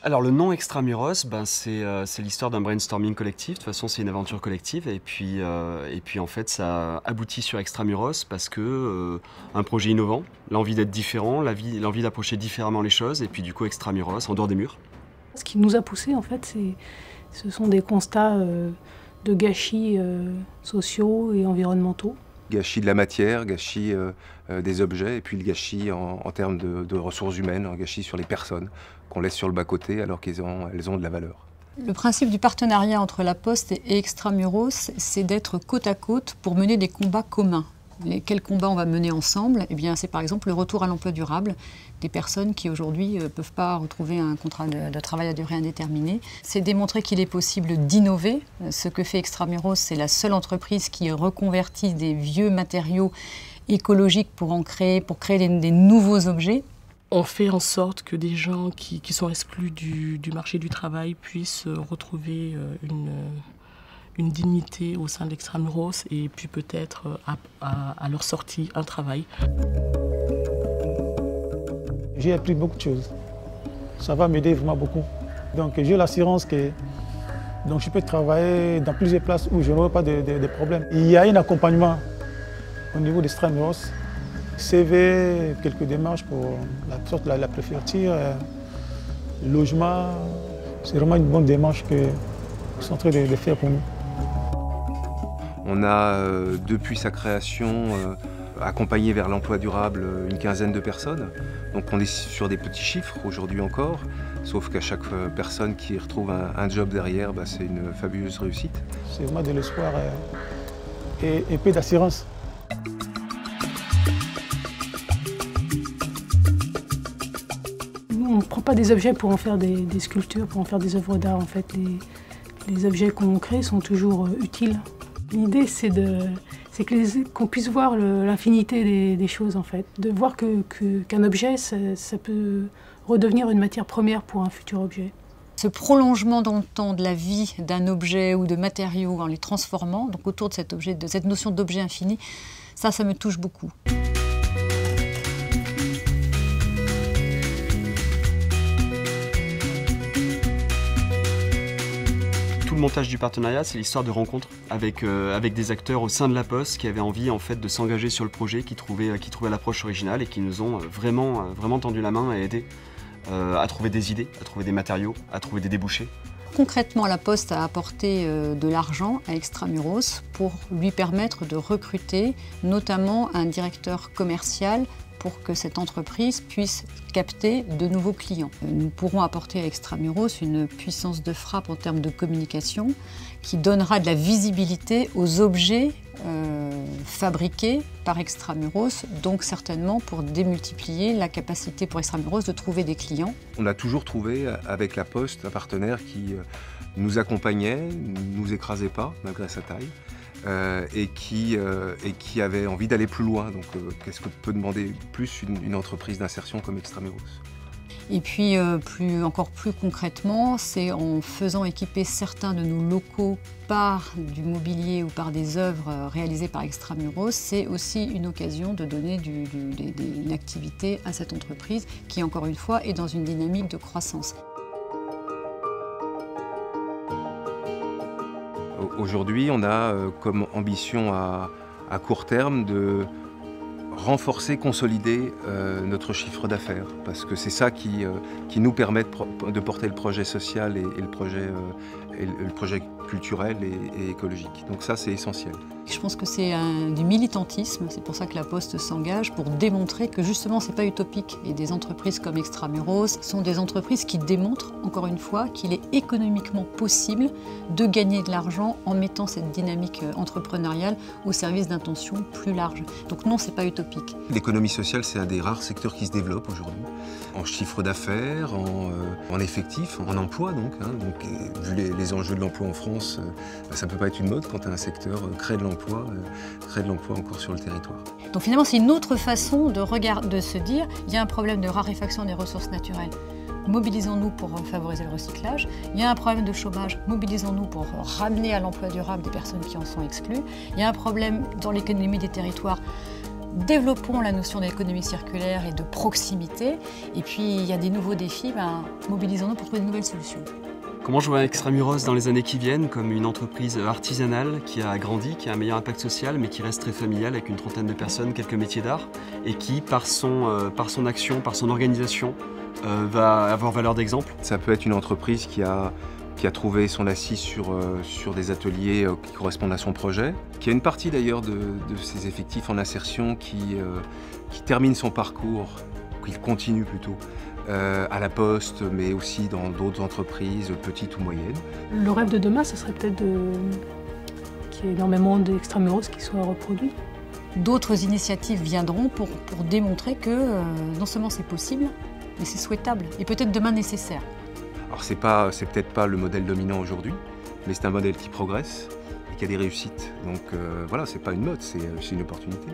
Alors le nom Extramuros, c'est l'histoire d'un brainstorming collectif. De toute façon, c'est une aventure collective. Et puis en fait, ça aboutit sur Extramuros parce que un projet innovant, l'envie d'être différent, l'envie d'approcher différemment les choses. Et puis du coup, Extramuros, en dehors des murs. Ce qui nous a poussé, en fait, ce sont des constats de gâchis sociaux et environnementaux. Gâchis de la matière, gâchis des objets, et puis le gâchis en termes de ressources humaines, un gâchis sur les personnes qu'on laisse sur le bas-côté alors qu'elles ont de la valeur. Le principe du partenariat entre La Poste et Extramuros, c'est d'être côte à côte pour mener des combats communs. Quels combats on va mener ensemble? Eh bien, c'est par exemple le retour à l'emploi durable des personnes qui aujourd'hui ne peuvent pas retrouver un contrat de travail à durée indéterminée. C'est démontrer qu'il est possible d'innover. Ce que fait Extramuros, c'est la seule entreprise qui reconvertit des vieux matériaux écologiques pour créer des nouveaux objets. On fait en sorte que des gens qui sont exclus du marché du travail puissent retrouver une dignité au sein d'Extramuros et puis peut-être à leur sortie un travail. J'ai appris beaucoup de choses. Ça va m'aider vraiment beaucoup. Donc j'ai l'assurance que je peux travailler dans plusieurs places où je n'aurai pas de problèmes. Il y a un accompagnement au niveau d'Extramuros. CV, quelques démarches pour la préfecture, logement. C'est vraiment une bonne démarche qu'ils sont en train de faire pour nous. On a, depuis sa création, accompagné vers l'emploi durable une quinzaine de personnes. Donc on est sur des petits chiffres aujourd'hui encore, sauf qu'à chaque personne qui retrouve un job derrière, c'est une fabuleuse réussite. C'est vraiment de l'espoir et peu d'assurance. On ne prend pas des objets pour en faire des sculptures, pour en faire des œuvres d'art. En fait, les objets qu'on crée sont toujours utiles. L'idée, c'est qu'on puisse voir l'infinité des choses, en fait. De voir qu'un objet, ça peut redevenir une matière première pour un futur objet. Ce prolongement dans le temps de la vie d'un objet ou de matériaux en les transformant, donc autour de cette notion d'objet infini, ça me touche beaucoup. Le montage du partenariat, c'est l'histoire de rencontres avec des acteurs au sein de La Poste qui avaient envie en fait de s'engager sur le projet, qui trouvaient l'approche originale et qui nous ont vraiment tendu la main et aidé à trouver des idées, à trouver des matériaux, à trouver des débouchés. Concrètement, La Poste a apporté de l'argent à Extramuros pour lui permettre de recruter notamment un directeur commercial pour que cette entreprise puisse capter de nouveaux clients. Nous pourrons apporter à Extramuros une puissance de frappe en termes de communication qui donnera de la visibilité aux objets fabriqués par Extramuros, donc certainement pour démultiplier la capacité pour Extramuros de trouver des clients. On a toujours trouvé avec La Poste un partenaire qui nous accompagnait, ne nous écrasait pas malgré sa taille. Et qui avait envie d'aller plus loin. Donc qu'est-ce que peut demander plus une entreprise d'insertion comme Extramuros? Et puis encore plus concrètement, c'est en faisant équiper certains de nos locaux par du mobilier ou par des œuvres réalisées par Extramuros, c'est aussi une occasion de donner une activité à cette entreprise qui, encore une fois, est dans une dynamique de croissance. Aujourd'hui, on a comme ambition à court terme de renforcer, consolider notre chiffre d'affaires, parce que c'est ça qui nous permet de porter le projet social et le projet culturel et écologique. Donc ça, c'est essentiel. Je pense que c'est du militantisme, c'est pour ça que La Poste s'engage, pour démontrer que justement c'est pas utopique. Et des entreprises comme Extramuros sont des entreprises qui démontrent, encore une fois, qu'il est économiquement possible de gagner de l'argent en mettant cette dynamique entrepreneuriale au service d'intentions plus larges. Donc non, c'est pas utopique. L'économie sociale, c'est un des rares secteurs qui se développe aujourd'hui, en chiffre d'affaires, en effectifs, en emploi donc. Donc vu les enjeux de l'emploi en France, ça ne peut pas être une mode quand un secteur crée de l'emploi encore sur le territoire. Donc finalement, c'est une autre façon de se dire il y a un problème de raréfaction des ressources naturelles. Mobilisons-nous pour favoriser le recyclage. Il y a un problème de chômage, mobilisons-nous pour ramener à l'emploi durable des personnes qui en sont exclues. Il y a un problème dans l'économie des territoires. développons la notion d'économie circulaire et de proximité. Et puis, il y a des nouveaux défis, mobilisons-nous pour trouver de nouvelles solutions. Comment je vois Extramuros dans les années qui viennent comme une entreprise artisanale qui a grandi, qui a un meilleur impact social, mais qui reste très familiale avec une trentaine de personnes, quelques métiers d'art, et qui, par son action, par son organisation, va avoir valeur d'exemple. Ça peut être une entreprise qui a trouvé son assise sur des ateliers qui correspondent à son projet, qui a une partie d'ailleurs de ses effectifs en insertion qui termine son parcours, qui continue plutôt, à la Poste, mais aussi dans d'autres entreprises, petites ou moyennes. Le rêve de demain, ce serait peut-être qu'il y ait énormément d'extramuros qui soient reproduits. D'autres initiatives viendront pour démontrer que non seulement c'est possible, mais c'est souhaitable et peut-être demain nécessaire. Alors c'est peut-être pas le modèle dominant aujourd'hui, mais c'est un modèle qui progresse et qui a des réussites. Donc voilà, c'est pas une mode, c'est une opportunité.